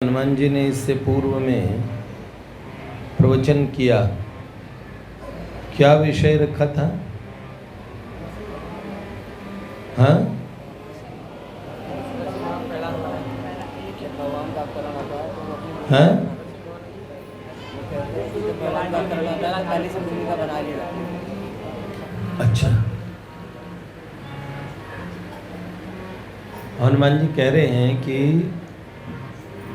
हनुमान जी ने इससे पूर्व में प्रवचन किया, क्या विषय रखा था? हाँ, हाँ, अच्छा। हनुमान जी कह रहे हैं कि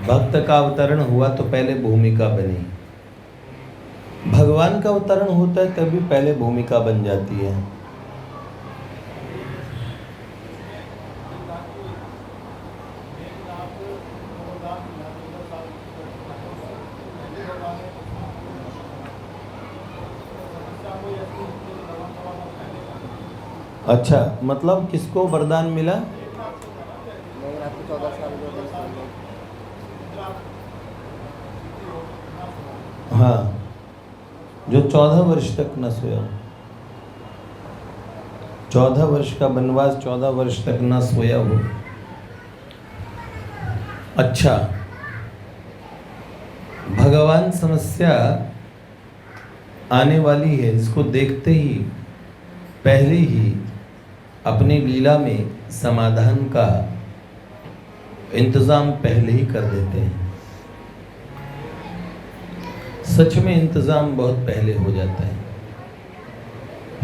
भक्त का अवतरण हुआ तो पहले भूमिका बनी। भगवान का अवतरण होता है तभी पहले भूमिका बन जाती है। अच्छा, मतलब किसको वरदान मिला? हाँ, जो 14 वर्ष तक न सोया। 14 वर्ष का वनवास, 14 वर्ष तक न सोया हो। अच्छा, भगवान समस्या आने वाली है, इसको देखते ही पहले ही अपनी लीला में समाधान का इंतजाम पहले ही कर देते हैं। सच में इंतजाम बहुत पहले हो जाता है।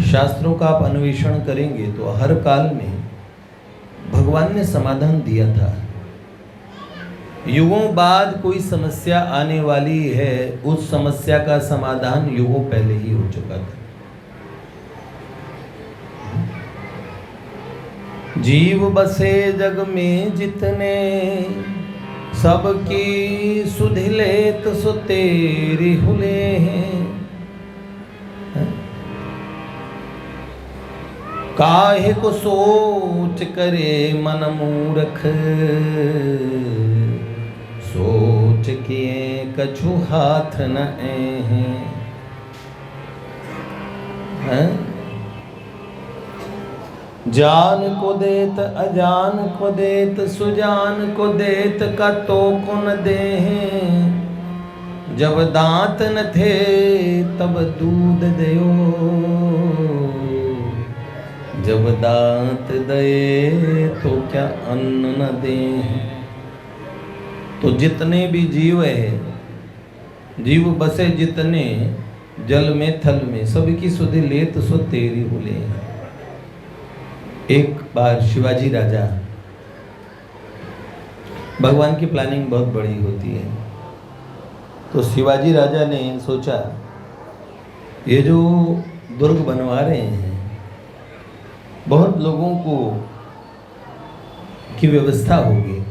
शास्त्रों का आप अन्वेषण करेंगे तो हर काल में भगवान ने समाधान दिया था। युगों बाद कोई समस्या आने वाली है, उस समस्या का समाधान युगों पहले ही हो चुका था। जीव बसे जग में जितने, सबकी सुधि लेत सो तेरी हुले हैं। काहे को सोच करे मन मूर्ख, सोच किए कछु हाथ न हैं। जान को देत अजान को देत, सुजान को देत का तो को न दें। जब दांत न थे तब दूध दयो, जब दांत दे तो क्या अन्न न दें। तो जितने भी जीव है, जीव बसे जितने जल में थल में, सबकी सुधि लेत सो तेरी हुले। एक बार शिवाजी राजा, भगवान की प्लानिंग बहुत बड़ी होती है, तो शिवाजी राजा ने सोचा ये जो दुर्ग बनवा रहे हैं, बहुत लोगों को की व्यवस्था होगी,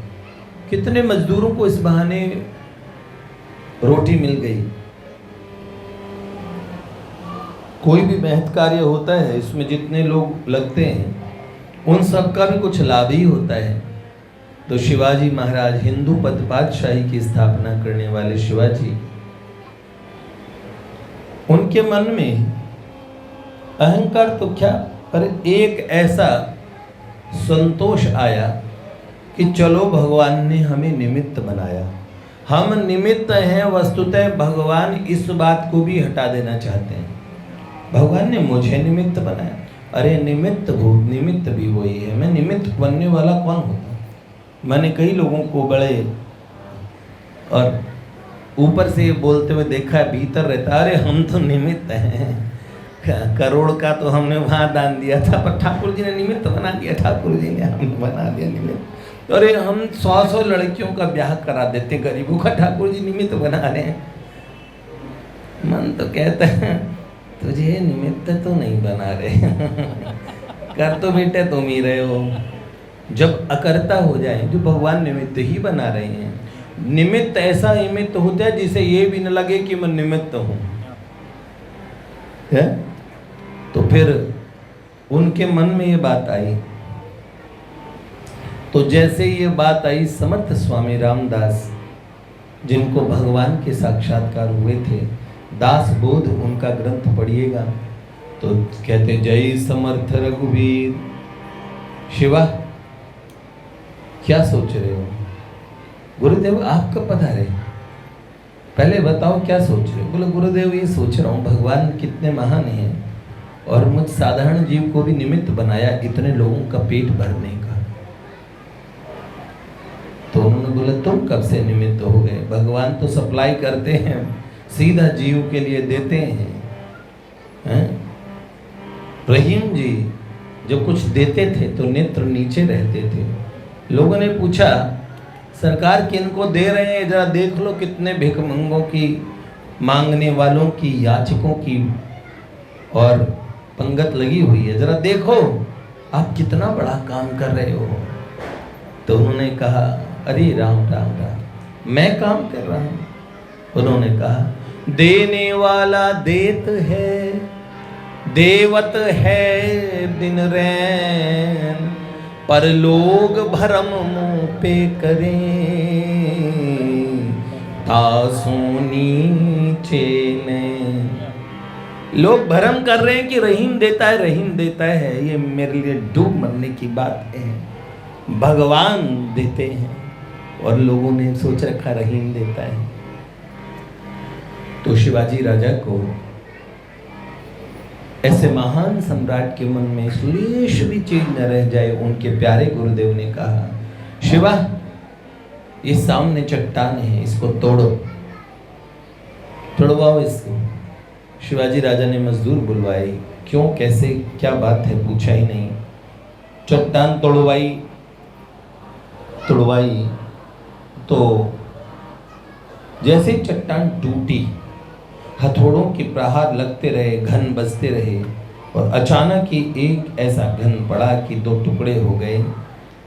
कितने मजदूरों को इस बहाने रोटी मिल गई। कोई भी महत् कार्य होता है, इसमें जितने लोग लगते हैं उन सब का भी कुछ लाभ ही होता है। तो शिवाजी महाराज, हिंदू पद पातशाही की स्थापना करने वाले शिवाजी, उनके मन में अहंकार तो क्या, पर एक ऐसा संतोष आया कि चलो भगवान ने हमें निमित्त बनाया, हम निमित्त हैं। वस्तुतः भगवान इस बात को भी हटा देना चाहते हैं। भगवान ने मुझे निमित्त बनाया, अरे निमित्त भूत, निमित्त भी वही है, मैं निमित्त बनने वाला कौन होता? मैंने कई लोगों को बड़े और ऊपर से बोलते हुए देखा है, भीतर रहता अरे हम तो निमित्त हैं, करोड़ का तो हमने वहाँ दान दिया था, पर ठाकुर जी ने निमित्त बना दिया, ठाकुर जी ने हमें बना दिया निमित्त। अरे हम 100 लड़कियों का ब्याह करा देते गरीबों का, ठाकुर जी निमित्त बना रहे हैं। मन तो कहता है तुझे निमित्त तो नहीं बना रहे कर तो बेटे तुम ही रहे हो। जब अकर्ता हो जाए, जो भगवान निमित्त ही बना रहे हैं। निमित्त ऐसा निमित्त होता है जिसे ये भी न लगे कि मैं निमित्त हूँ। तो फिर उनके मन में ये बात आई, तो जैसे ये बात आई, समर्थ स्वामी रामदास, जिनको भगवान के साक्षात्कार हुए थे, दास बोध उनका ग्रंथ पढ़िएगा तो कहते जय समर्थ रघुवीर। शिवा क्या सोच रहे हो? गुरुदेव आप कब पधारे, पहले बताओ क्या सोच रहे हो। बोले गुरुदेव ये सोच रहा हूँ भगवान कितने महान हैं और मुझ साधारण जीव को भी निमित्त बनाया इतने लोगों का पेट भरने का। तो उन्होंने बोला तुम कब से निमित्त हो गए, भगवान तो सप्लाई करते हैं, सीधा जीव के लिए देते हैं। रहीम जी जब कुछ देते थे तो नेत्र नीचे रहते थे। लोगों ने पूछा सरकार किनको दे रहे हैं, जरा देख लो कितने भिखमंगों की, मांगने वालों की, याचकों की और पंगत लगी हुई है, जरा देखो आप कितना बड़ा काम कर रहे हो। तो उन्होंने कहा अरे राम राम राम मैं काम कर रहा हूँ। उन्होंने कहा देने वाला देत है, देवत है दिन रैन, पर लोग भरम मुँह पे करें तासोनी चेने। लोग भरम कर रहे हैं कि रहीम देता है, रहीम देता है, ये मेरे लिए डूब मरने की बात है। भगवान देते हैं और लोगों ने सोच रखा रहीम देता है। तो शिवाजी राजा को ऐसे महान सम्राट के मन में लेश भी चीज न रह जाए, उनके प्यारे गुरुदेव ने कहा शिवा ये सामने चट्टान है, इसको तोड़ो, तोड़वाओ इसको। शिवाजी राजा ने मजदूर बुलवाए, क्यों कैसे क्या बात है पूछा ही नहीं। चट्टान तोड़वाई तो जैसे चट्टान टूटी, हथौड़ों के प्रहार लगते रहे, घन बजते रहे और अचानक ही एक ऐसा घन पड़ा कि दो टुकड़े हो गए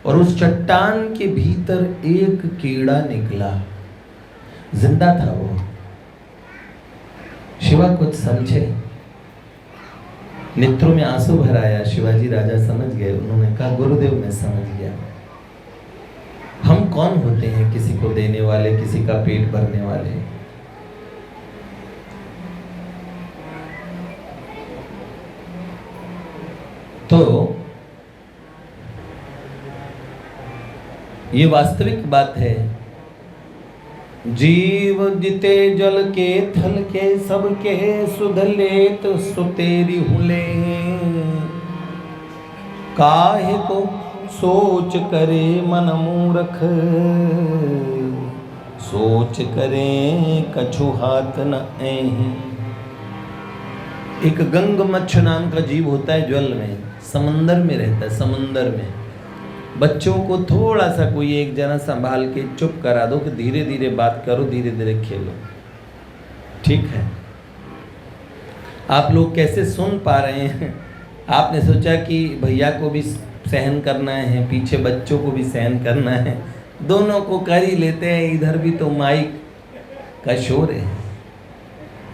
और उस चट्टान के भीतर एक कीड़ा निकला, जिंदा था वो। शिवा कुछ समझे, नेत्रों में आंसू भर आया। शिवाजी राजा समझ गए। उन्होंने कहा गुरुदेव मैं समझ गया, हम कौन होते हैं किसी को देने वाले, किसी का पेट भरने वाले। तो ये वास्तविक बात है। जीव जिते जल के थल के सबके सुधले तो सुतेरी हुले, काहे को सोच करे मन मूरख, सोच करे कछु हाथ न ऐहि। एक गंग मच्छ नाम का जीव होता है, जल में समंदर में रहता है। समंदर में बच्चों को थोड़ा सा कोई एक जना संभाल के चुप करा दो कि धीरे धीरे बात करो, धीरे धीरे खेलो, ठीक है। आप लोग कैसे सुन पा रहे हैं? आपने सोचा कि भैया को भी सहन करना है, पीछे बच्चों को भी सहन करना है, दोनों को कर ही लेते हैं। इधर भी तो माइक का शोर है।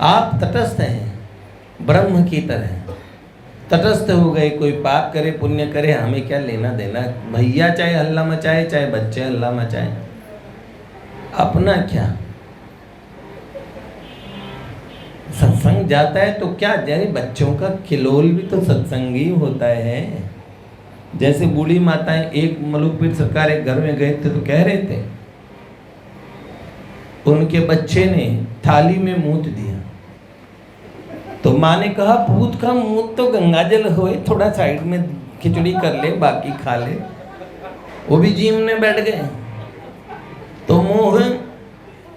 आप तटस्थ हैं, ब्रह्म की तरह तटस्थ हो गए। कोई पाप करे पुण्य करे हमें क्या लेना देना। भैया चाहे हल्ला मचाए, चाहे बच्चे हल्ला मचाए, अपना क्या। सत्संग जाता है तो क्या, जैसे बच्चों का खिलौल भी तो सत्संग ही होता है। जैसे बूढ़ी माताएं, एक मलुकपीर सरकार एक घर में गए थे तो कह रहे थे उनके बच्चे ने थाली में मूत दिया, तो माँ ने कहा पूत का मूत तो गंगाजल होए, थोड़ा साइड में खिचड़ी कर ले, बाकी खा ले। वो भी जीमने बैठ गए। तो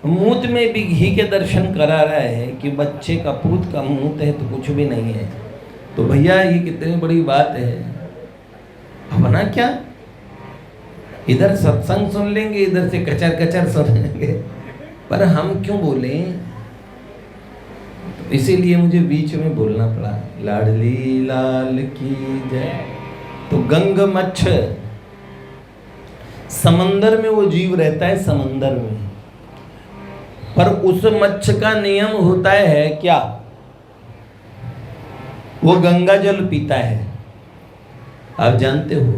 मूत में भी घी के दर्शन करा रहा है कि बच्चे का पूत का मूत है तो कुछ भी नहीं है। तो भैया ये कितनी बड़ी बात है। अपना क्या, इधर सत्संग सुन लेंगे, इधर से कचर कचर सुन लेंगे, पर हम क्यों बोलें। इसीलिए मुझे बीच में बोलना पड़ा, लाडली लाल की जय। तो गंग मच्छ समंदर में वो जीव रहता है, समंदर में, पर उस मच्छ का नियम होता है क्या, वो गंगा जल पीता है। आप जानते हो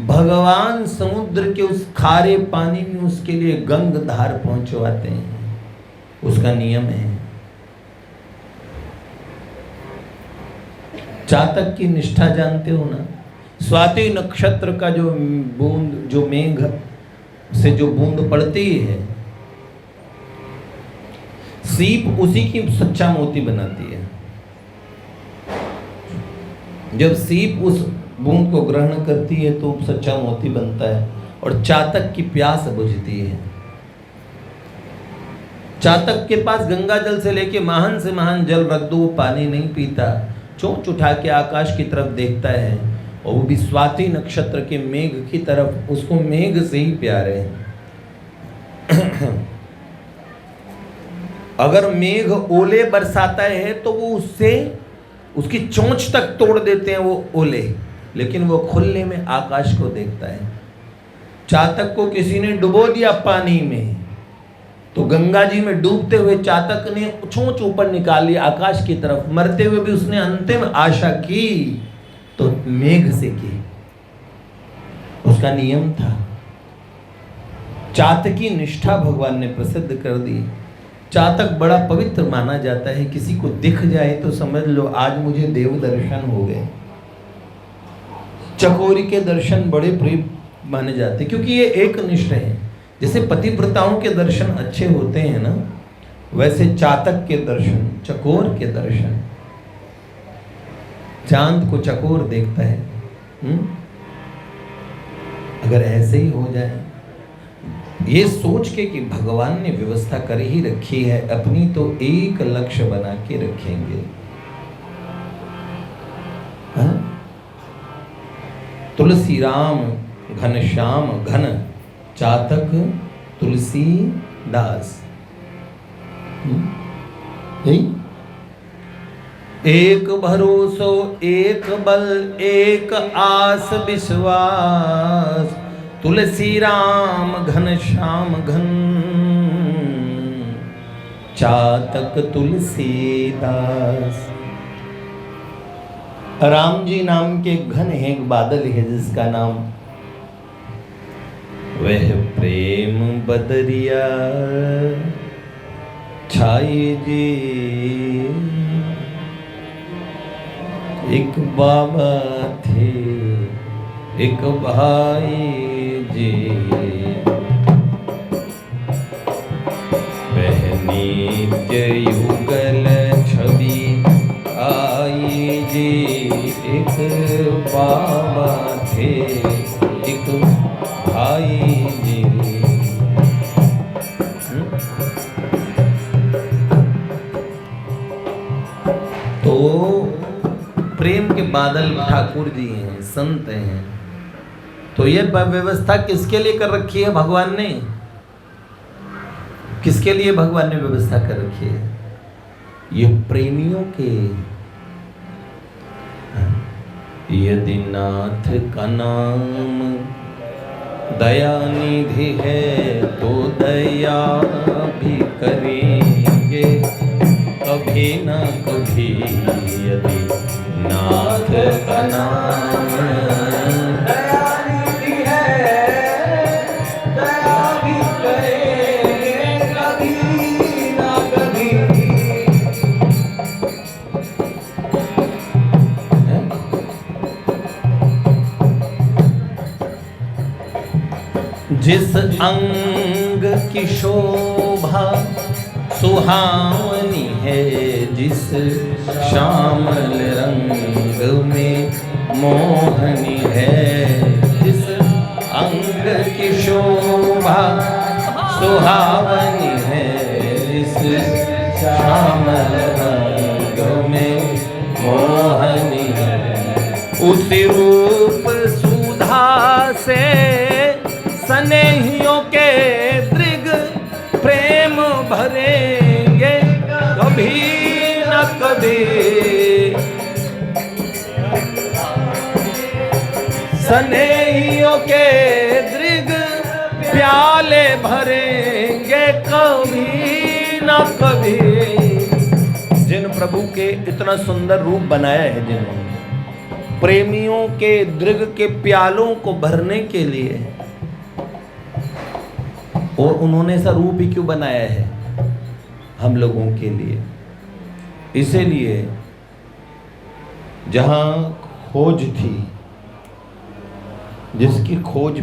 भगवान समुद्र के उस खारे पानी में उसके लिए गंग धार पहुंचवाते हैं, उसका नियम है। चातक की निष्ठा जानते हो ना, स्वाति नक्षत्र का जो बूंद, जो मेघ से जो बूंद पड़ती है, सीप उसी की सच्चा मोती बनाती है। जब सीप उस बूंद को ग्रहण करती है तो सच्चा मोती बनता है और चातक की प्यास बुझती है। चातक के पास गंगा जल से लेके महान से महान जल रख दो, वो पानी नहीं पीता, चोंच उठा के आकाश की तरफ देखता है, और वो भी स्वाति नक्षत्र के मेघ की तरफ, उसको मेघ से ही प्यार है। अगर मेघ ओले बरसाता है तो वो उससे उसकी चोंच तक तोड़ देते हैं वो ओले, लेकिन वो खुले में आकाश को देखता है। चातक को किसी ने डुबो दिया पानी में, तो गंगा जी में डूबते हुए चातक ने चोंच ऊपर निकाली आकाश की तरफ, मरते हुए भी उसने अंतिम आशा की तो मेघ से की, उसका नियम था। चातकी निष्ठा भगवान ने प्रसिद्ध कर दी। चातक बड़ा पवित्र माना जाता है, किसी को दिख जाए तो समझ लो आज मुझे देव दर्शन हो गए। चकोरी के दर्शन बड़े प्रिय माने जाते हैं क्योंकि ये एक निष्ठ है। जैसे पतिव्रताओं के दर्शन अच्छे होते हैं ना, वैसे चातक के दर्शन, चकोर के दर्शन, चांद को चकोर देखता है। अगर ऐसे ही हो जाए, ये सोच के कि भगवान ने व्यवस्था कर ही रखी है अपनी, तो एक लक्ष्य बना के रखेंगे। तुलसी राम घनश्याम घन चातक तुलसी दास। एक भरोसो एक बल एक आस विश्वास, तुलसी राम घनश्याम घन चातक तुलसीदास। राम जी नाम के घन है, एक बादल है जिसका नाम, वह प्रेम बदरिया छाई जी। एक बाबा थे एक भाई जी, वह नित्य युगल छवि आई जी। एक बाबा थे एक भाई जी। तो प्रेम के बादल ठाकुर जी हैं, संत हैं। तो ये व्यवस्था किसके लिए कर रखी है भगवान ने? किसके लिए भगवान ने व्यवस्था कर रखी है? ये प्रेमियों के। यदि नाथ का नाम दयानिधि है तो दया भी करेंगे कभी ना कभी। यदि नाथ का नाम दयानिधि है दया भी करेंगे कभी ना कभी। जिस अंग की शोभा सुहावनी है, जिस श्यामल रंग में मोहनी है, जिस अंग की शोभा सुहावनी है, जिस श्यामल रंग में मोहनी है, उसी रूप सुधा से स्नेहियों के दृग प्रेम भरेंगे कभी न कभी। स्नेहियों के दृग प्याले भरेंगे कभी न कभी। जिन प्रभु के इतना सुंदर रूप बनाया है, जिन्होंने प्रेमियों के दृग के प्यालों को भरने के लिए, और उन्होंने ऐसा रूप ही क्यों बनाया है हम लोगों के लिए? इसीलिए जहाँ खोज थी, जिसकी खोज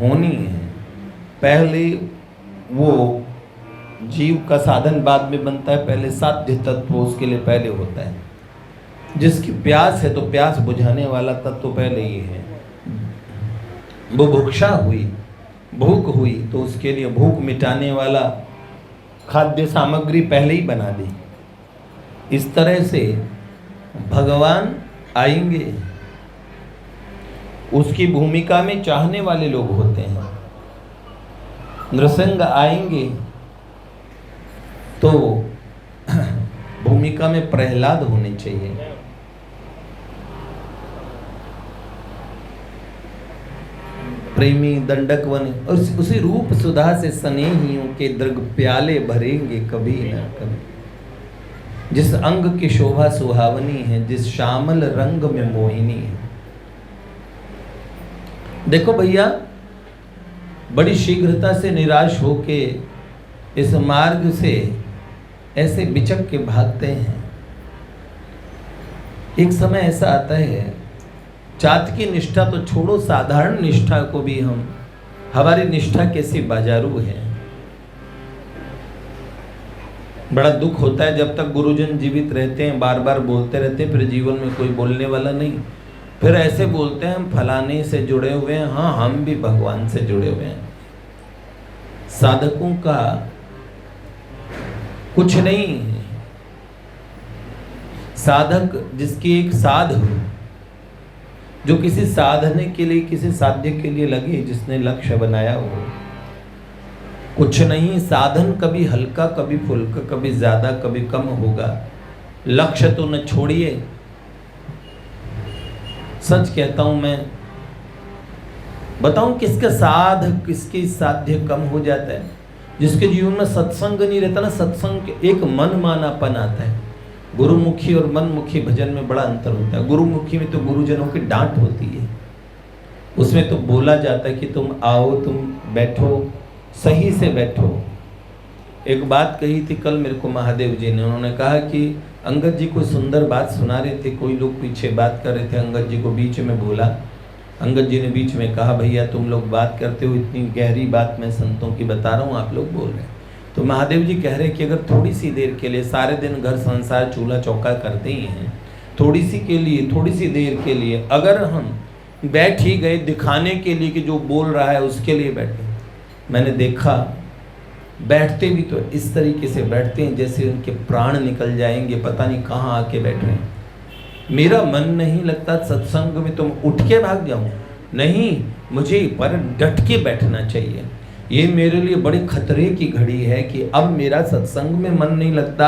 होनी है, पहले वो जीव का साधन बाद में बनता है, पहले साध्य तत्व उसके लिए पहले होता है। जिसकी प्यास है तो प्यास बुझाने वाला तत्व पहले ही है। वो भूखा हुई, भूख हुई तो उसके लिए भूख मिटाने वाला खाद्य सामग्री पहले ही बना दी। इस तरह से भगवान आएंगे, उसकी भूमिका में चाहने वाले लोग होते हैं। नृसिंह आएंगे तो भूमिका में प्रहलाद होने चाहिए। प्रेमी दंडक वन और उसी रूप सुधा से स्नेहियों के दृग प्याले भरेंगे कभी न कभी। जिस अंग की शोभा सुहावनी है, जिस श्यामल रंग में मोहिनी है। देखो भैया, बड़ी शीघ्रता से निराश होके इस मार्ग से ऐसे बिचक के भागते हैं। एक समय ऐसा आता है, चात की निष्ठा तो छोड़ो, साधारण निष्ठा को भी हमारी निष्ठा कैसी बाजारू है। बड़ा दुख होता है जब तक गुरुजन जीवित रहते हैं, बार बार बोलते रहते हैं, फिर जीवन में कोई बोलने वाला नहीं। फिर ऐसे बोलते हैं हम फलाने से जुड़े हुए हैं। हाँ, हम भी भगवान से जुड़े हुए हैं। साधकों का कुछ नहीं, साधक जिसकी एक साध हो, जो किसी साधने के लिए, किसी साध्य के लिए लगे, जिसने लक्ष्य बनाया हो। कुछ नहीं, साधन कभी हल्का कभी फुल्का, कभी ज्यादा कभी कम होगा। लक्ष्य तो न छोड़िए। सच कहता हूं मैं, बताऊं किसका साध, किसकी साध्य कम हो जाता है? जिसके जीवन में सत्संग नहीं रहता ना, सत्संग एक मन मानापन आता है। गुरुमुखी और मनमुखी भजन में बड़ा अंतर होता है। गुरुमुखी में तो गुरुजनों की डांट होती है, उसमें तो बोला जाता है कि तुम आओ, तुम बैठो, सही से बैठो। एक बात कही थी कल मेरे को महादेव जी ने, उन्होंने कहा कि अंगद जी कोई सुंदर बात सुना रहे थे, कोई लोग पीछे बात कर रहे थे, अंगद जी को बीच में बोला। अंगद जी ने बीच में कहा, भैया तुम लोग बात करते हो, इतनी गहरी बात मैं संतों की बता रहा हूँ, आप लोग बोल रहे हैं। तो महादेव जी कह रहे कि अगर थोड़ी सी देर के लिए, सारे दिन घर संसार चूल्हा चौका करते ही हैं, थोड़ी सी के लिए, थोड़ी सी देर के लिए अगर हम बैठ ही गए दिखाने के लिए कि जो बोल रहा है उसके लिए बैठे। मैंने देखा बैठते भी तो इस तरीके से बैठते हैं जैसे उनके प्राण निकल जाएंगे, पता नहीं कहाँ आके बैठ रहे हैं। मेरा मन नहीं लगता सत्संग में तुम उठ के भाग जाऊं, नहीं, मुझे पर डट के बैठना चाहिए। ये मेरे लिए बड़े खतरे की घड़ी है कि अब मेरा सत्संग में मन नहीं लगता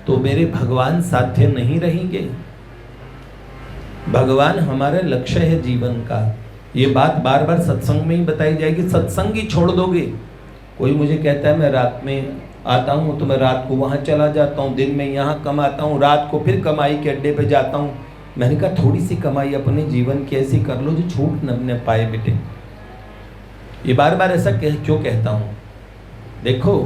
तो मेरे भगवान साध्य नहीं रहेंगे। भगवान हमारा लक्ष्य है जीवन का। ये बात बार बार सत्संग में ही बताई जाएगी। सत्संग ही छोड़ दोगे। कोई मुझे कहता है मैं रात में आता हूँ तो मैं रात को वहाँ चला जाता हूँ, दिन में यहाँ कमाता हूँ, रात को फिर कमाई के अड्डे पे जाता हूँ। मैंने कहा थोड़ी सी कमाई अपने जीवन की ऐसी कर लो जो छूट न पाए बेटे। ये बार बार ऐसा क्यों कहता हूँ? देखो,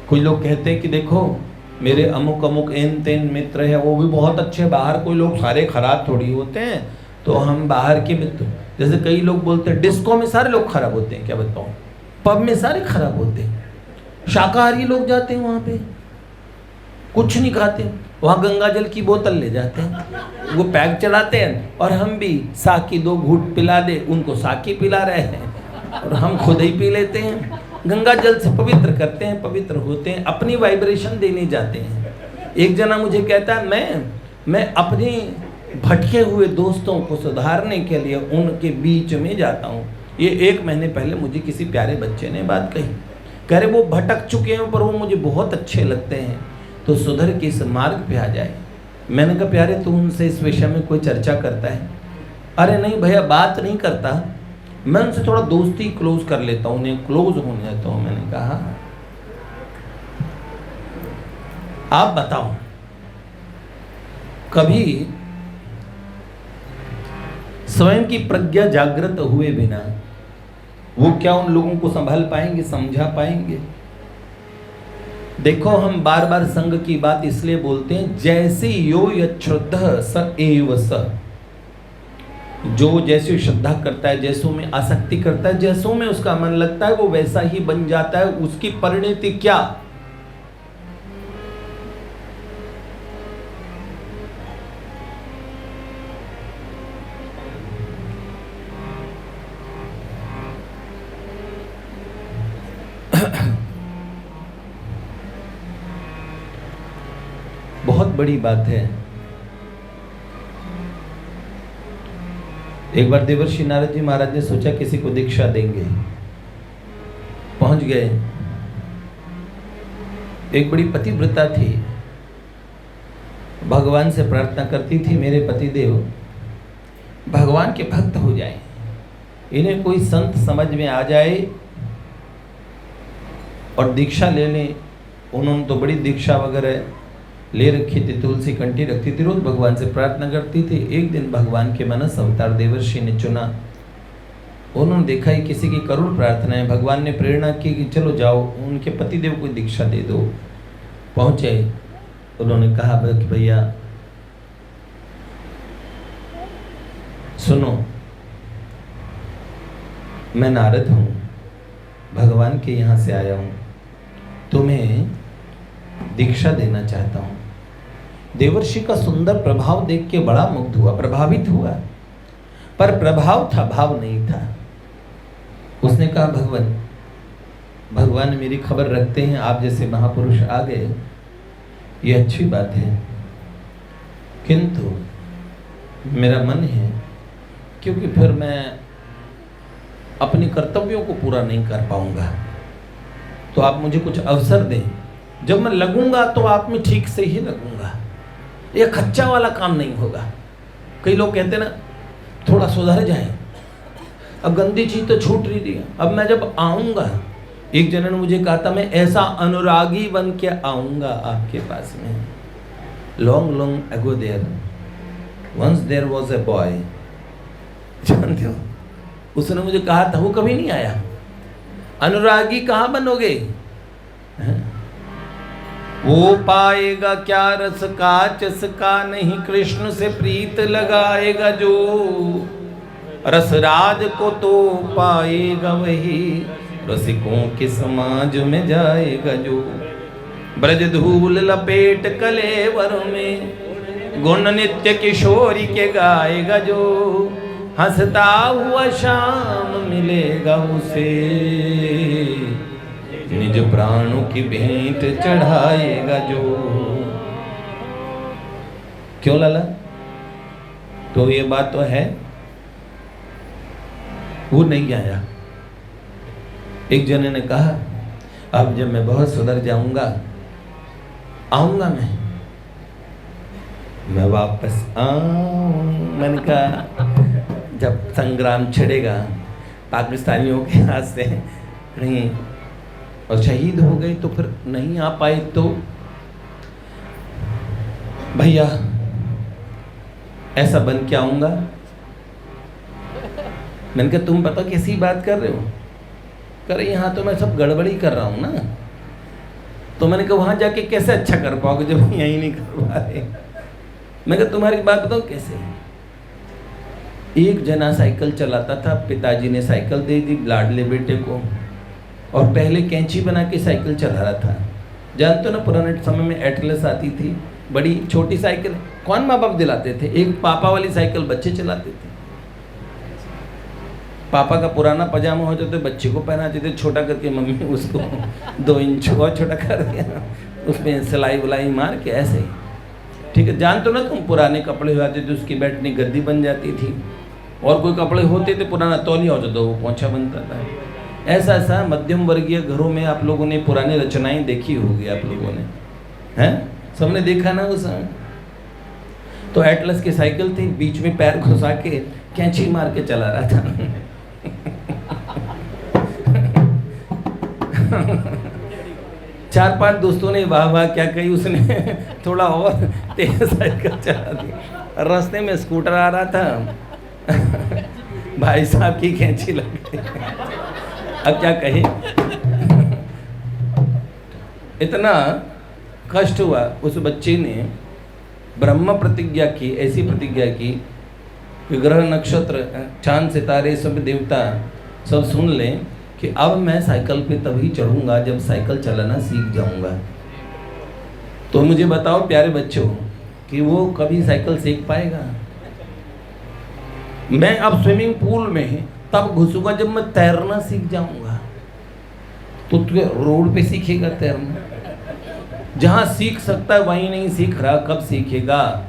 कुछ लोग कहते हैं कि देखो मेरे अमुक अमुक एन तेन मित्र है, वो भी बहुत अच्छे, बाहर कोई लोग सारे खराब थोड़ी होते हैं, तो हम बाहर के मित्र। जैसे कई लोग बोलते हैं डिस्को में सारे लोग खराब होते हैं, क्या बताऊँ, पब में सारे खराब होते हैं, शाकाहारी लोग जाते हैं वहाँ पे, कुछ नहीं खाते, वहाँ गंगा जल की बोतल ले जाते हैं, वो पैक चलाते हैं, और हम भी साकी 2 घूंट पिला दे, उनको साकी पिला रहे हैं और हम खुद ही पी लेते हैं। गंगा जल से पवित्र करते हैं, पवित्र होते हैं, अपनी वाइब्रेशन देने जाते हैं। एक जना मुझे कहता है मैं अपने भटके हुए दोस्तों को सुधारने के लिए उनके बीच में जाता हूँ। ये 1 महीने पहले मुझे किसी प्यारे बच्चे ने बात कही, कह रहे वो भटक चुके हैं पर वो मुझे बहुत अच्छे लगते हैं, तो सुधर के इस मार्ग पे आ जाए। मैंने कहा प्यारे तू उनसे इस विषय में कोई चर्चा करता है? अरे नहीं भैया, बात नहीं करता, मैं उनसे थोड़ा दोस्ती क्लोज कर लेता हूँ, उन्हें क्लोज होने देता हूँ। मैंने कहा आप बताओ, कभी स्वयं की प्रज्ञा जागृत हुए बिना वो क्या उन लोगों को संभाल पाएंगे, समझा पाएंगे? देखो, हम बार बार संग की बात इसलिए बोलते हैं, जैसे यो यच्छ्रद्धः स एव स। जो जैसी श्रद्धा करता है, जैसों में आसक्ति करता है, जैसों में उसका मन लगता है, वो वैसा ही बन जाता है। उसकी परिणति क्या? बहुत बड़ी बात है। एक बार देवर्षि नारद जी महाराज ने सोचा किसी को दीक्षा देंगे। पहुंच गए। एक बड़ी पतिव्रता थी, भगवान से प्रार्थना करती थी, मेरे पतिदेव भगवान के भक्त हो जाए, इन्हें कोई संत समझ में आ जाए और दीक्षा ले लें। उन्होंने तो बड़ी दीक्षा वगैरह ले रखी थी, तुलसी कंठी रखती थी, रोज भगवान से प्रार्थना करती थी। एक दिन भगवान के मनस अवतार देवर्षि ने चुना। उन्होंने देखा ही किसी की करुण प्रार्थना है, भगवान ने प्रेरणा की कि चलो जाओ उनके पतिदेव को दीक्षा दे दो। पहुंचे, उन्होंने कहा कि भैया सुनो, मैं नारद हूं, भगवान के यहां से आया हूं, तुम्हें दीक्षा देना चाहता हूं। देवर्षि का सुंदर प्रभाव देख के बड़ा मुग्ध हुआ, प्रभावित हुआ, पर प्रभाव था, भाव नहीं था। उसने कहा भगवान मेरी खबर रखते हैं, आप जैसे महापुरुष आ गए, ये अच्छी बात है, किंतु मेरा मन है क्योंकि फिर मैं अपने कर्तव्यों को पूरा नहीं कर पाऊंगा, तो आप मुझे कुछ अवसर दें, जब मैं लगूंगा तो आप में ठीक से ही लगूंगा, ये कच्चा वाला काम नहीं होगा। कई लोग कहते हैं ना थोड़ा सुधर जाए, अब गंदी चीज तो छूट रही थी, अब मैं जब आऊंगा, एक जन ने मुझे कहा था मैं ऐसा अनुरागी बन के आऊंगा आपके पास में। Long long ago there once there was a boy, जानते हो, उसने मुझे कहा था, वो कभी नहीं आया। अनुरागी कहाँ बनोगे? वो पाएगा क्या रस का चस्का, नहीं कृष्ण से प्रीत लगाएगा जो, रसराज को तो पाएगा वही, रसिकों के समाज में जाएगा जो। ब्रज धूल लपेट कलेवर में, गुण नित्य किशोरी के गाएगा जो, हंसता हुआ शाम मिलेगा उसे, निज प्राणों की भेंट चढ़ाएगा जो। क्यों लाला? तो ये बात तो है, वो नहीं आया। एक जने ने कहा अब जब मैं बहुत सुधर जाऊंगा, आऊंगा मैं वापस आऊं। मैंने कहा जब संग्राम छिड़ेगा पाकिस्तानियों के हाथ से कहीं और शहीद हो गए तो फिर नहीं आ पाए तो भैया ऐसा बन के आऊंगा। मैंने कहा तुम पता कैसी बात कर रहे हो? कह रहे यहाँ तो मैं सब गड़बड़ी कर रहा हूँ ना। तो मैंने कहा वहां जाके कैसे अच्छा कर पाओगे जब यही नहीं कर पा रहे। मैं कहा तुम्हारी बात बताओ कैसे। एक जना साइकिल चलाता था, पिताजी ने साइकिल दे दी लाडले बेटे को, और पहले कैंची बना के साइकिल चला रहा था। जानते हो ना पुराने समय में एटलस आती थी, बड़ी छोटी साइकिल, कौन माँ बाप दिलाते थे? एक पापा वाली साइकिल बच्चे चलाते थे। पापा का पुराना पजामा होता तो बच्चे को पहनाते थे, छोटा करके मम्मी उसको 2 इंच और छोटा कर दिया, उसमें सिलाई वलाई मार के ऐसे ही। ठीक है, जानते हो ना तुम पुराने कपड़े हो जाते थे उसकी बैठने गद्दी बन जाती थी, और कोई कपड़े होते थे पुराना तौलिया होता था वो पोंछा बनता था। ऐसा ऐसा मध्यम वर्गीय घरों में आप लोगों ने पुरानी रचनाएं देखी होगी, आप लोगों ने, हैं? सबने देखा ना उस समय। तो एटलस की साइकिल थी, बीच में पैर घुसा के कैंची मार के चला रहा था। 4-5 दोस्तों ने वाह वाह क्या कही, उसने थोड़ा और तेज साइकिल चला दी। रास्ते में स्कूटर आ रहा था, भाई साहब की कैंची लग गई। अब क्या कहे, इतना कष्ट हुआ। उस बच्चे ने ब्रह्म प्रतिज्ञा की, ऐसी प्रतिज्ञा की कि ग्रह नक्षत्र चांद सितारे सब देवता सब सुन लें कि अब मैं साइकिल पे तभी चढ़ूंगा जब साइकिल चलाना सीख जाऊंगा। तो मुझे बताओ प्यारे बच्चों कि वो कभी साइकिल सीख पाएगा? मैं अब स्विमिंग पूल में तब घुसूंगा जब मैं तैरना सीख जाऊंगा। तो तू रोड पे सीखेगा तैरना? जहां सीख सकता है वहीं नहीं सीख रहा, कब सीखेगा?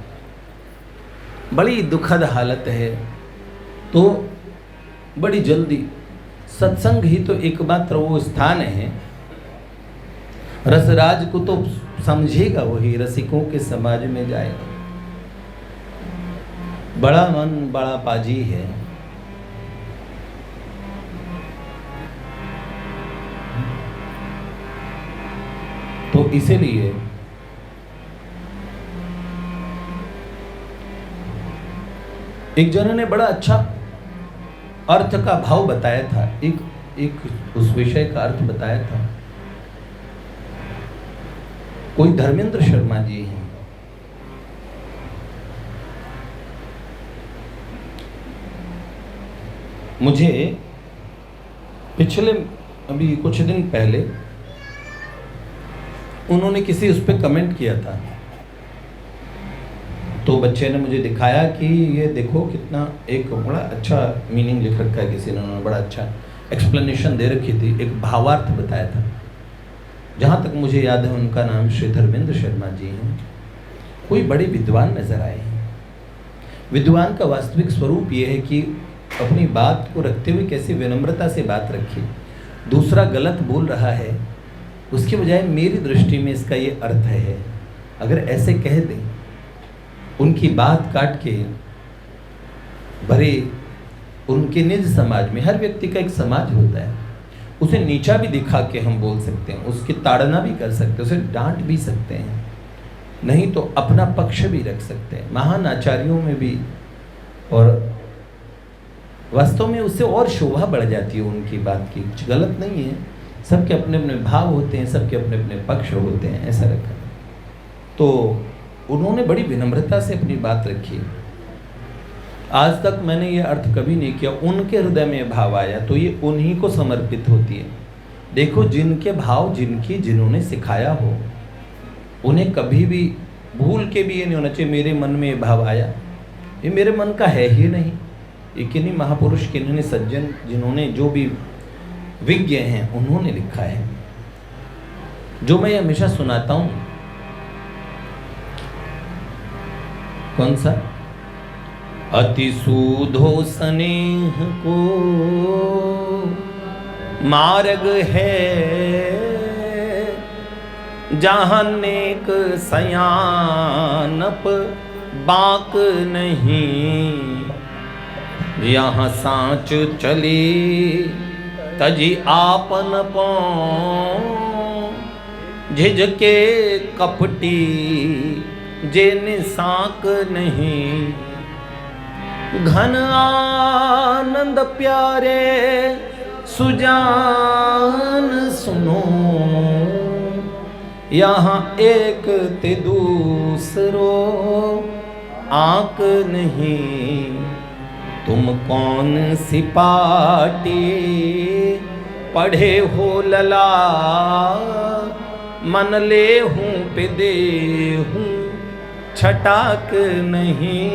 बड़ी दुखद हालत है। तो बड़ी जल्दी सत्संग ही तो एकमात्र वो स्थान है, रसराज को तो समझेगा वही, रसिकों के समाज में जाएगा। बड़ा मन बड़ा पाजी है। तो इसीलिए एक जन ने बड़ा अच्छा अर्थ का भाव बताया था, एक उस विषय का अर्थ बताया था। कोई धर्मेंद्र शर्मा जी हैं, मुझे पिछले अभी कुछ दिन पहले उन्होंने किसी उस पर कमेंट किया था। तो बच्चे ने मुझे दिखाया कि ये देखो कितना एक बड़ा अच्छा मीनिंग लिख रखा है, किसी ने उन्होंने बड़ा अच्छा एक्सप्लेनेशन दे रखी थी, एक भावार्थ बताया था। जहाँ तक मुझे याद है उनका नाम श्री धर्मेंद्र शर्मा जी हैं। कोई बड़े विद्वान नजर आए हैं। विद्वान का वास्तविक स्वरूप ये है कि अपनी बात को रखते हुए कैसे विनम्रता से बात रखी। दूसरा गलत बोल रहा है, उसके बजाय मेरी दृष्टि में इसका ये अर्थ है, अगर ऐसे कह दें, उनकी बात काट के भरे उनके निज समाज में, हर व्यक्ति का एक समाज होता है, उसे नीचा भी दिखा के हम बोल सकते हैं, उसकी ताड़ना भी कर सकते हैं, उसे डांट भी सकते हैं, नहीं तो अपना पक्ष भी रख सकते हैं। महान आचार्यों में भी, और वास्तव में उससे और शोभा बढ़ जाती है उनकी बात की। कुछ गलत नहीं है, सबके अपने अपने भाव होते हैं, सबके अपने अपने पक्ष होते हैं, ऐसा रखा। तो उन्होंने बड़ी विनम्रता से अपनी बात रखी। आज तक मैंने ये अर्थ कभी नहीं किया, उनके हृदय में भाव आया तो ये उन्हीं को समर्पित होती है। देखो, जिनके भाव जिन्होंने सिखाया हो, उन्हें कभी भी भूल के भी ये नहीं होना चाहिए मेरे मन में ये भाव आया, ये मेरे मन का है ही नहीं। ये किन्हीं महापुरुष, किन्हीं सज्जन, जिन्होंने जो भी विज्ञ हैं, उन्होंने लिखा है। जो मैं हमेशा सुनाता हूँ, कौन सा? अति सूधो स्नेह को मार्ग है, जहाँ नेक सयानप बाक नहीं, यहाँ सांच चली तजी आपन पाँव, झिझके कपटी जेन साक नहीं, घन आनंद प्यारे सुजान सुनो, यहाँ एक ते दूसरो आंक नहीं, तुम कौन सी पाटी पढ़े हो लला, मन ले हूँ पे दे हूँ छटाक नहीं।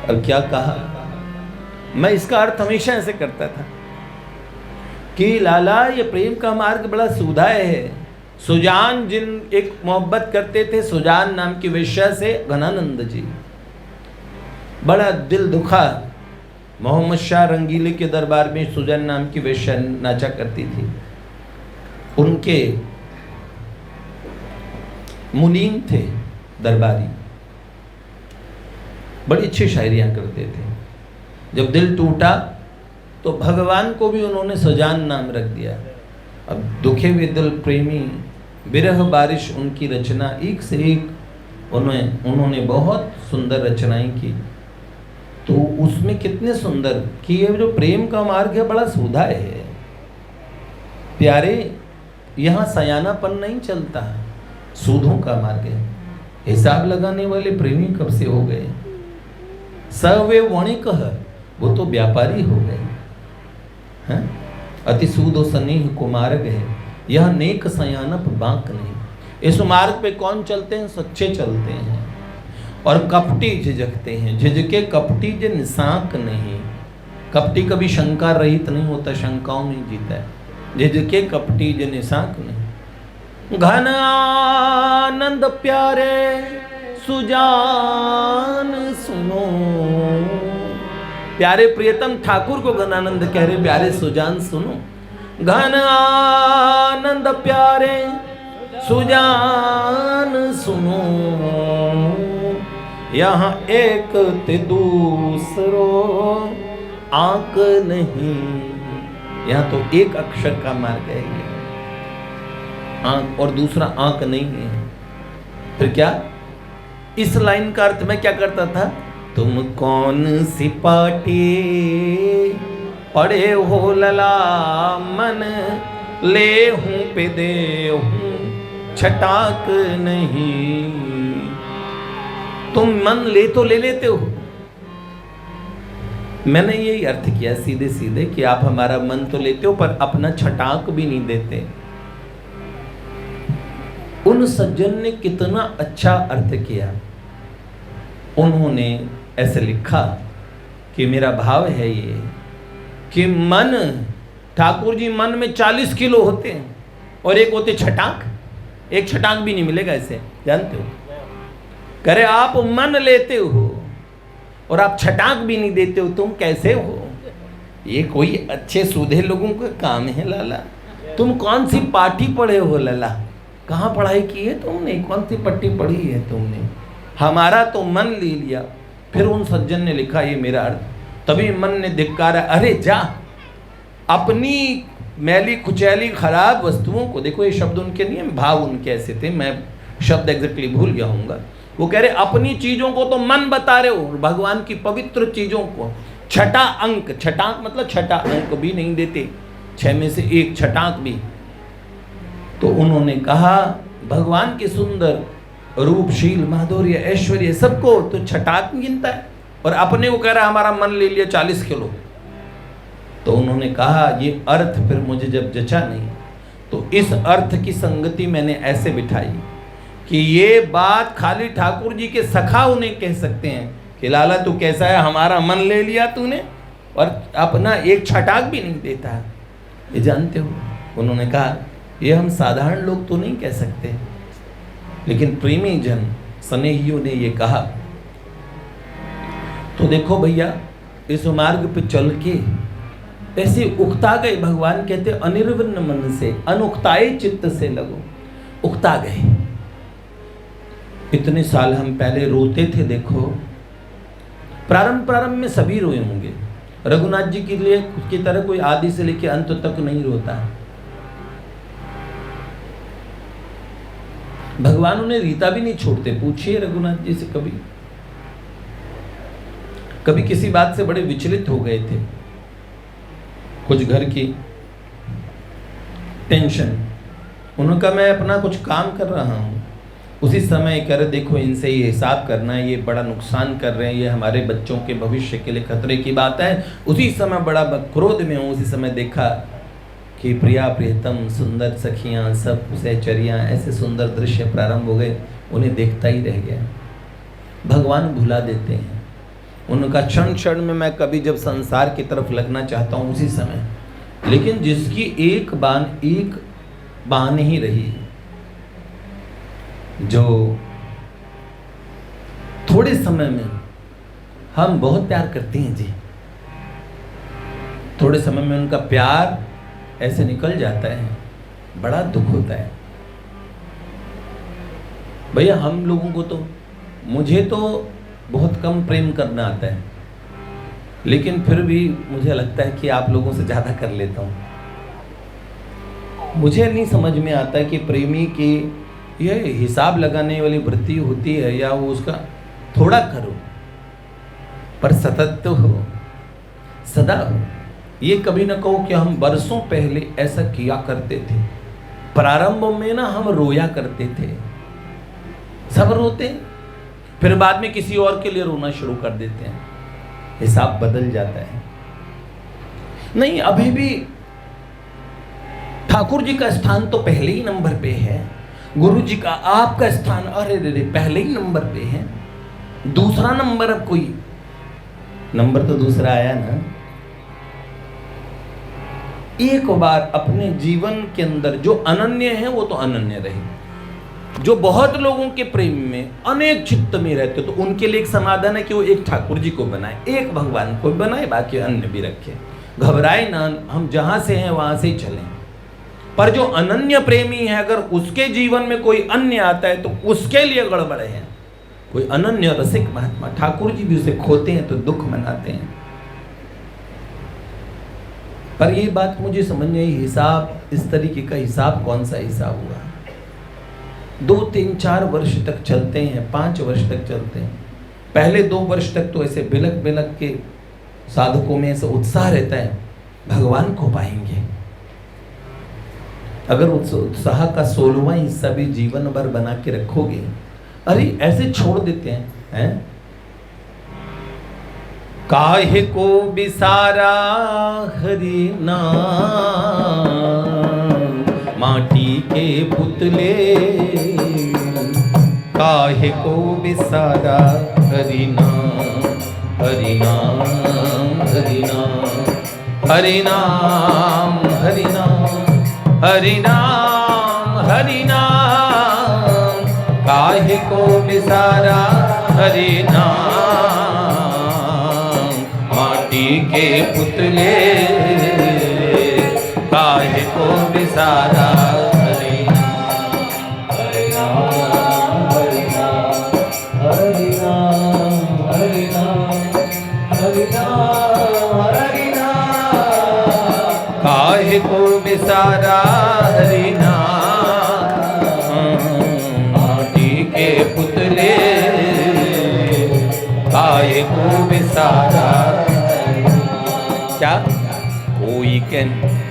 और क्या कहा? मैं इसका अर्थ हमेशा ऐसे करता था कि लाला, ये प्रेम का मार्ग बड़ा सुधाय है। सुजान जिन एक मोहब्बत करते थे, सुजान नाम की वेश्या से, घनानंद जी, बड़ा दिल दुखा। मोहम्मद शाह रंगीले के दरबार में सुजान नाम की वेश्या नाचा करती थी। उनके मुनीम थे दरबारी, बड़ी अच्छी शायरियाँ करते थे। जब दिल टूटा तो भगवान को भी उन्होंने सुजान नाम रख दिया। अब दुखे हुए दिल प्रेमी, बिरह बारिश उनकी रचना, एक से एक उन्होंने बहुत सुंदर रचनाएं की। तो उसमें कितने सुंदर कि ये जो प्रेम का मार्ग है बड़ा सुधा है प्यारे, यहाँ सयानापन नहीं चलता, सूधों का मार्ग है। हिसाब लगाने वाले प्रेमी कब से हो गए? सवे वणिक, वो तो व्यापारी हो गए हैं। अति सूदो सनेह कुमार गए, यह नेक सयानप बांक नहीं। इस मार्ग पे कौन चलते हैं? सच्चे चलते हैं। और कपटी झिझकते हैं, झिझके कपटी जे निसाक नहीं। कपटी कभी शंका रहित नहीं होता, शंकाओं में जीता है। झिझके कपटी जे निसाक नहीं। घन आनंद प्यारे सुजान सुनो, प्यारे प्रियतम ठाकुर को घन आनंद कह रहे, प्यारे सुजान सुनो। घन आनंद प्यारे सुजान सुनो, यहाँ एक ते दूसरो आंक नहीं। यहाँ तो एक अक्षर का मार्ग है ये, आंक, और दूसरा आंक नहीं है। फिर क्या? इस लाइन का अर्थ मैं क्या करता था? तुम कौन सी पाटी पड़े हो लला, मन ले हूं पे दे हूं छटाक नहीं। तुम मन ले तो ले लेते हो, मैंने यही अर्थ किया सीधे सीधे कि आप हमारा मन तो लेते हो पर अपना छटाक भी नहीं देते। उन सज्जन ने कितना अच्छा अर्थ किया। उन्होंने ऐसे लिखा कि मेरा भाव है ये कि मन, ठाकुर जी मन में 40 किलो होते हैं और एक होते छटाक, एक छटाक भी नहीं मिलेगा ऐसे, जानते हो। करे आप मन लेते हो और आप छटाक भी नहीं देते हो, तुम कैसे हो? ये कोई अच्छे सूधे लोगों का काम है लाला। तुम कौन सी पाठी पढ़े हो लाला? कहाँ पढ़ाई की है तुमने? कौन सी पट्टी पढ़ी है तुमने? हमारा तो मन ले लिया। फिर उन सज्जन ने लिखा ये मेरा अर्थ, तभी मन ने धिक्कारा, अरे जा अपनी मैली कुचैली खराब वस्तुओं को, देखो ये शब्द उनके नहीं है, भाव उनके ऐसे थे, मैं शब्द एग्जैक्टली भूल गया हूँगा। वो कह रहे अपनी चीजों को तो मन बता रहे हो, भगवान की पवित्र चीजों को छठा अंक, छटाक मतलब छठा अंक भी नहीं देते, 6 में से 1 छटाक भी। तो उन्होंने कहा भगवान के सुंदर रूपशील माधुर्य ऐश्वर्य सबको तो छटाक गिनता है और अपने को कह रहा हमारा मन ले लिया 40 किलो। तो उन्होंने कहा ये अर्थ फिर मुझे जब जचा नहीं, तो इस अर्थ की संगति मैंने ऐसे बिठाई कि ये बात खाली ठाकुर जी के सखा उन्हें कह सकते हैं कि लाला तू कैसा है, हमारा मन ले लिया तूने और अपना एक छटाक भी नहीं देता। ये जानते हो, उन्होंने कहा ये हम साधारण लोग तो नहीं कह सकते, लेकिन प्रेमी जन स्नेहियों ने ये कहा। तो देखो भैया इस मार्ग पे चल के ऐसे उकता गए। भगवान कहते अनिर्विन्न मन से अनुक्ताए चित्त से लगो, उकता गए। इतने साल हम पहले रोते थे, देखो प्रारंभ में सभी रोए होंगे। रघुनाथ जी के लिए की तरह कोई आदि से लेकर अंत तक नहीं रोता। भगवान उन्हें रीता भी नहीं छोड़ते। पूछिए रघुनाथ जी से, कभी किसी बात से बड़े विचलित हो गए थे, कुछ घर की टेंशन, उन्होंने कहा मैं अपना कुछ काम कर रहा हूँ, उसी समय कह रहे देखो इनसे ये हिसाब करना है, ये बड़ा नुकसान कर रहे हैं, ये हमारे बच्चों के भविष्य के लिए खतरे की बात है। उसी समय बड़ा क्रोध में हूँ, उसी समय देखा कि प्रिया प्रियतम सुंदर सखियाँ सब सहचरियाँ ऐसे सुंदर दृश्य प्रारंभ हो गए, उन्हें देखता ही रह गया। भगवान भुला देते हैं उनका क्षण क्षण में। मैं कभी जब संसार की तरफ लगना चाहता हूँ उसी समय, लेकिन जिसकी एक बान ही रही, जो थोड़े समय में हम बहुत प्यार करते हैं जी, थोड़े समय में उनका प्यार ऐसे निकल जाता है, बड़ा दुख होता है। भैया हम लोगों को तो, मुझे तो बहुत कम प्रेम करना आता है, लेकिन फिर भी मुझे लगता है कि आप लोगों से ज़्यादा कर लेता हूँ। मुझे नहीं समझ में आता है कि प्रेमी की ये हिसाब लगाने वाली वृत्ति होती है या वो उसका थोड़ा करो पर सतत तो हो, सदा हो। ये कभी ना कहो कि हम बरसों पहले ऐसा किया करते थे। प्रारंभ में ना हम रोया करते थे, सब रोते, फिर बाद में किसी और के लिए रोना शुरू कर देते हैं। हिसाब बदल जाता है। नहीं, अभी भी ठाकुर जी का स्थान तो पहले ही नंबर पे है, गुरु जी का, आपका स्थान अरे रे पहले ही नंबर पे है। दूसरा नंबर, अब कोई नंबर तो दूसरा आया ना। एक बार अपने जीवन के अंदर जो अनन्य है वो तो अनन्य रहे। जो बहुत लोगों के प्रेम में अनेक चित्त में रहते तो उनके लिए एक समाधान है कि वो एक ठाकुर जी को बनाए, एक भगवान को बनाए, बाकी अन्य भी रखे। घबराए ना, हम जहां से हैं वहां से ही चलें। पर जो अनन्य प्रेमी है, अगर उसके जीवन में कोई अन्य आता है तो उसके लिए गड़बड़ है। कोई अनन्य रसिक महात्मा, ठाकुर जी भी उसे खोते हैं तो दुख मनाते हैं। पर ये बात मुझे समझ नहीं आई, हिसाब इस तरीके का हिसाब कौन सा हिसाब हुआ? 2, 3, 4 वर्ष तक चलते हैं, 5 वर्ष तक चलते हैं। पहले 2 वर्ष तक तो ऐसे बिलक बिलक के साधकों में ऐसा उत्साह रहता है, भगवान को पाएंगे। अगर उस उत्साह का 16वां हिस्सा भी जीवन भर बना के रखोगे, अरे ऐसे छोड़ देते हैं। काहे को बिसारा हरि नाम, माटी के पुतले, काहे को बिसारा हरि नाम, हरि नाम, हरि नाम, हरि नाम, हरि नाम, हरि नाम, हरि नाम, काहे को बिसारा हरि नाम, माटी के पुतले, काहे को बिसारा हरि नाम, हरि नाम, हरि नाम, हरि नाम, हरि नाम, हरि नाम, हरि नाम, काहे को बिसारा हरि नाम, माटी के पुतले, काहे को बिसारा। क्या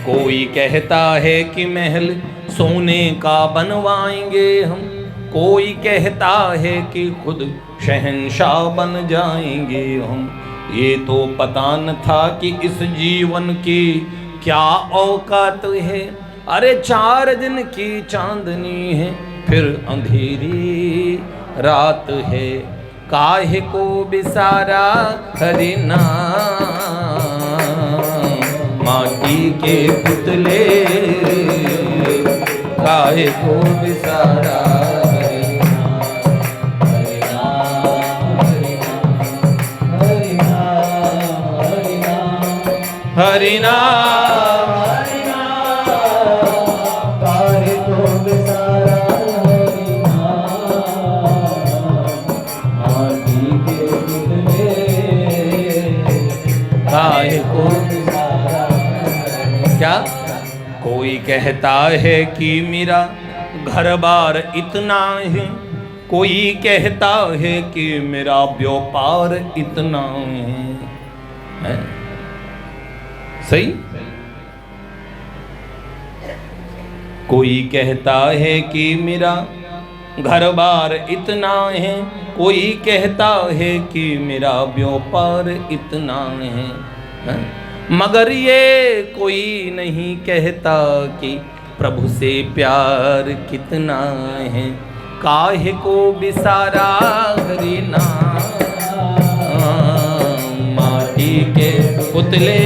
कोई कहता है कि महल सोने का बनवाएंगे हम, कोई कहता है कि खुद शहंशाह बन जाएंगे हम। ये तो पता न था कि इस जीवन की क्या औकात है। अरे 4 दिन की चांदनी है, फिर अंधेरी रात है, काहे को बिसारा हरि नाम, माटी के पुतले, काहे को बिसारा हरि नाम, हरि नाम, हरि नाम, हरि नाम, हरि नाम, हरि नाम, हरि नाम, काहे को बिसारा हरि नाम, माटी के पुतले, काहे को बिसारा। क्या कोई कहता है कि मेरा घर बार इतना है, कोई कहता है कि मेरा व्यापार इतना है? सही। कोई कहता है कि मेरा घर बार इतना है, कोई कहता है कि मेरा व्यापार इतना है, मगर ये कोई नहीं कहता कि प्रभु से प्यार कितना है, काहे को बिसारा हरि नाम, माटी के पुतले,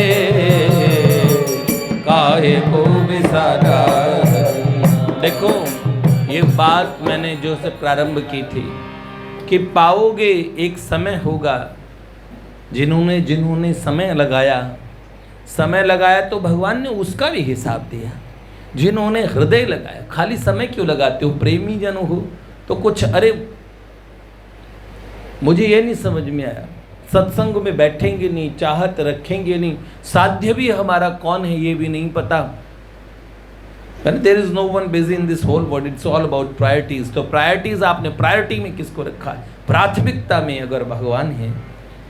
काहे को बिसारा हरि नाम। देखो, ये बात मैंने जो से प्रारंभ की थी कि पाओगे एक समय होगा, जिन्होंने समय लगाया तो भगवान ने उसका भी हिसाब दिया। जिन्होंने हृदय लगाया, खाली समय क्यों लगाते हो? प्रेमी जन हो तो कुछ, अरे मुझे ये नहीं समझ में आया, सत्संग में बैठेंगे नहीं, चाहत रखेंगे नहीं, साध्य भी हमारा कौन है ये भी नहीं पता। There is no one busy in this whole world, it's all about priorities. तो प्रायोरिटीज आपने प्रायोरिटी में किसको रखा है? प्राथमिकता में अगर भगवान है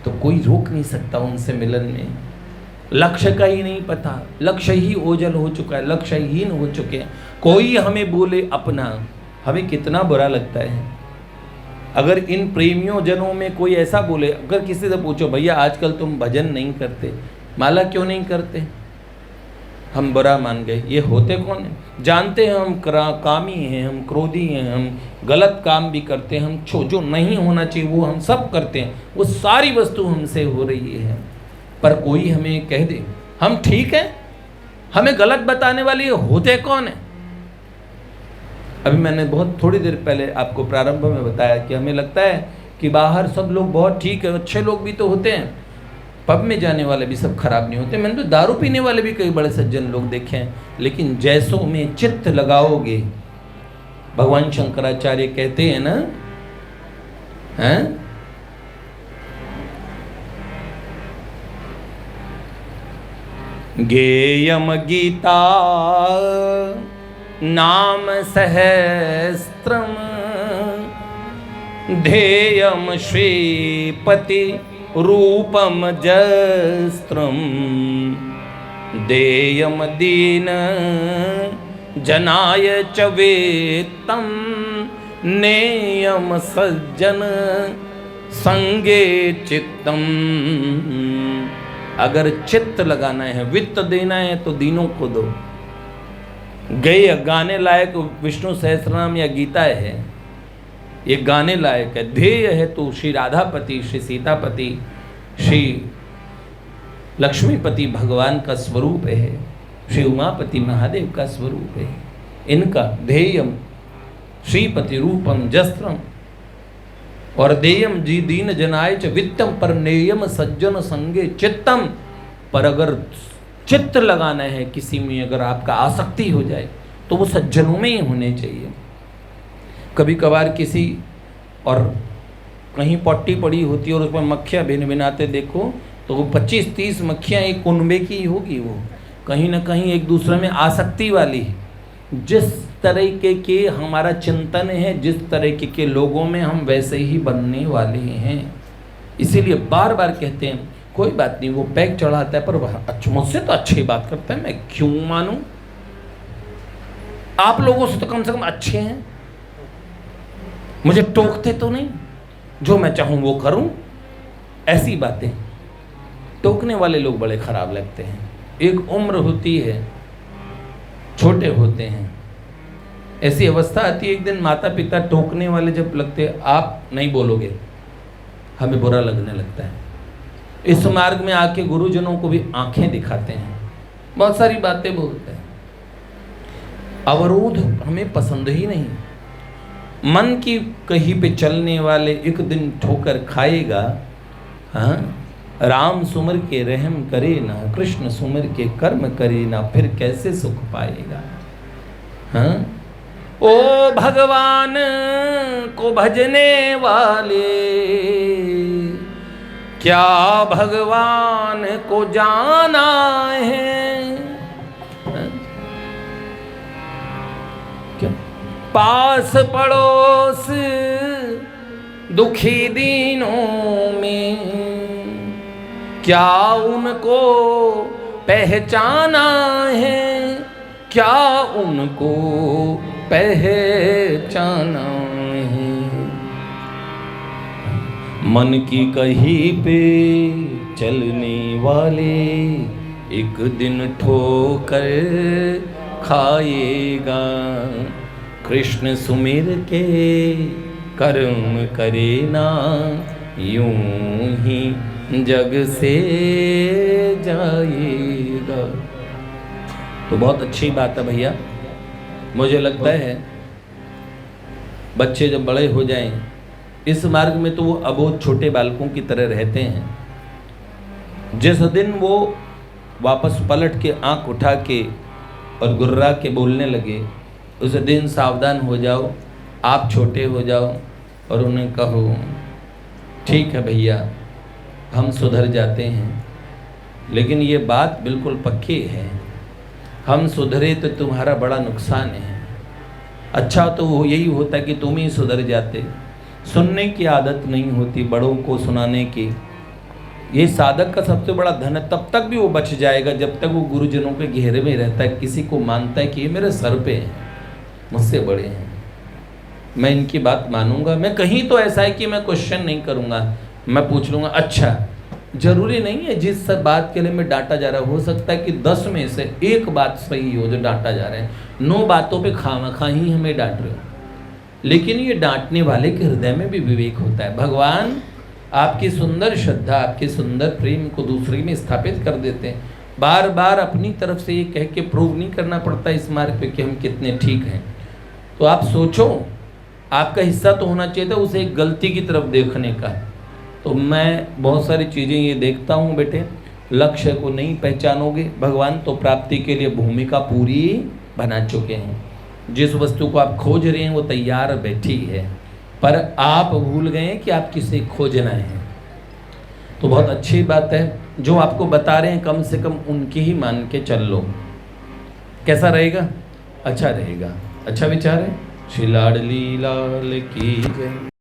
तो कोई रोक नहीं सकता उनसे मिलन में। लक्ष्य का ही नहीं पता, लक्ष्य ही ओझल हो चुका है, लक्ष्यहीन हो चुके हैं। कोई हमें बोले अपना, हमें कितना बुरा लगता है। अगर इन प्रेमियों जनों में कोई ऐसा बोले, अगर किसी से पूछो भैया आजकल तुम भजन नहीं करते, माला क्यों नहीं करते, हम बुरा मान गए, ये होते कौन है? जानते हैं हम कामी हैं, हम क्रोधी हैं, हम गलत काम भी करते हैं, हम जो नहीं होना चाहिए वो हम सब करते हैं, वो सारी वस्तु हमसे हो रही है, पर कोई हमें कह दे हम ठीक हैं, हमें गलत बताने वाले होते कौन है? अभी मैंने बहुत थोड़ी देर पहले आपको प्रारंभ में बताया कि हमें लगता है कि बाहर सब लोग बहुत ठीक है, अच्छे लोग भी तो होते हैं, पब में जाने वाले भी सब खराब नहीं होते, मैंने तो दारू पीने वाले भी कई बड़े सज्जन लोग देखे हैं, लेकिन जैसों में चित्त लगाओगे, भगवान शंकराचार्य कहते हैं ना, हैं गेयम गीता नाम सहस्त्रम ध्येयम श्रीपति रूपम जस्त्रम देयम दीन जनाय च वेत्तम नेयम सज्जन संगे चित्तम। अगर चित्त लगाना है, वित्त देना है तो दीनों को दो। गए गाने लायक विष्णु सहस्रनाम या गीता है, ये गाने लायक है। ध्येय है तो श्री राधापति, श्री सीतापति, श्री लक्ष्मीपति भगवान का स्वरूप है, श्री उमापति महादेव का स्वरूप है। इनका ध्येयम श्रीपति रूपम जस्त्रम और देयम जी दीन जनाय च वित्तम पर नेयम सज्जन संगे चित्तम। पर अगर चित्त लगाना है किसी में, अगर आपका आसक्ति हो जाए तो वो सज्जनों में ही होने चाहिए। कभी कभार किसी और कहीं पट्टी पड़ी होती है और उसमें मक्खियाँ भिन भिनाते देखो तो वो 25-30 मक्खियाँ एक कुनबे की होगी, वो कहीं ना कहीं एक दूसरे में आसक्ति वाली है। जिस तरीके के हमारा चिंतन है, जिस तरीके के लोगों में हम वैसे ही बनने वाले हैं। इसीलिए बार बार कहते हैं कोई बात नहीं, वो पैक चढ़ाता है पर वह मुझसे तो अच्छी बात करता है, मैं क्यों मानूं? आप लोगों से तो कम अच्छे हैं, मुझे टोकते तो नहीं, जो मैं चाहूं वो करूं। ऐसी बातें टोकने वाले लोग बड़े खराब लगते हैं। एक उम्र होती है, छोटे होते हैं, ऐसी अवस्था आती है, एक दिन माता पिता टोकने वाले जब लगते हैं, आप नहीं बोलोगे, हमें बुरा लगने लगता है। इस मार्ग में आके गुरुजनों को भी आंखें दिखाते हैं, बहुत सारी बातें बोलते हैं। अवरोध हमें पसंद ही नहीं। मन की कहीं पे चलने वाले एक दिन ठोकर खाएगा। हाँ, राम सुमर के रहम करे ना, कृष्ण सुमर के कर्म करे ना, फिर कैसे सुख पाएगा। हाँ, ओ भगवान को भजने वाले, क्या भगवान को जाना है। क्या पास पड़ोस दुखी दीनों में, क्या उनको पहचाना है, क्या उनको पहचाना है। मन की कहीं पे चलने वाले एक दिन ठोकर खाएगा। कृष्ण सुमिर के कर्म करे ना, यूं ही जग से जाएगा। तो बहुत अच्छी बात है भैया। मुझे लगता है बच्चे जब बड़े हो जाएं, इस मार्ग में तो वो अबोध छोटे बालकों की तरह रहते हैं। जिस दिन वो वापस पलट के आंख उठा के और गुर्रा के बोलने लगे, उस दिन सावधान हो जाओ, आप छोटे हो जाओ और उन्हें कहो ठीक है भैया हम सुधर जाते हैं, लेकिन ये बात बिल्कुल पक्की है, हम सुधरे तो तुम्हारा बड़ा नुकसान है। अच्छा तो वो यही होता कि तुम ही सुधर जाते। सुनने की आदत नहीं होती बड़ों को सुनाने की। ये साधक का सबसे बड़ा धन है। तब तक भी वो बच जाएगा जब तक वो गुरुजनों के घेरे में रहता है, किसी को मानता है कि ये मेरे सर पे हैं, मुझसे बड़े हैं। मैं इनकी बात मानूंगा। मैं कहीं तो ऐसा है कि मैं क्वेश्चन नहीं करूंगा, मैं पूछ लूंगा। अच्छा, जरूरी नहीं है जिस सब बात के लिए मैं डांटा जा रहा, हो सकता है कि 10 में से एक बात सही हो जो डांटा जा रहा है। 9 बातों पे खामखा ही हमें डांट रहे हो। लेकिन ये डांटने वाले के हृदय में भी विवेक होता है। भगवान आपकी सुंदर श्रद्धा, आपके सुंदर प्रेम को दूसरे में स्थापित कर देते हैं। बार बार अपनी तरफ से ये कह के प्रूव नहीं करना पड़ता इस मार्ग पे कि हम कितने ठीक हैं। तो आप सोचो, आपका हिस्सा तो होना चाहिए था उसे एक गलती की तरफ देखने का। तो मैं बहुत सारी चीज़ें ये देखता हूँ बेटे, लक्ष्य को नहीं पहचानोगे, भगवान तो प्राप्ति के लिए भूमिका पूरी बना चुके हैं। जिस वस्तु को आप खोज रहे हैं वो तैयार बैठी है, पर आप भूल गए हैं कि आप किसे खोजना है। तो बहुत अच्छी बात है, जो आपको बता रहे हैं कम से कम उनकी ही मान के चल लो। कैसा रहेगा? अच्छा रहेगा। अच्छा विचार है। श्री लाडली लाल की जय।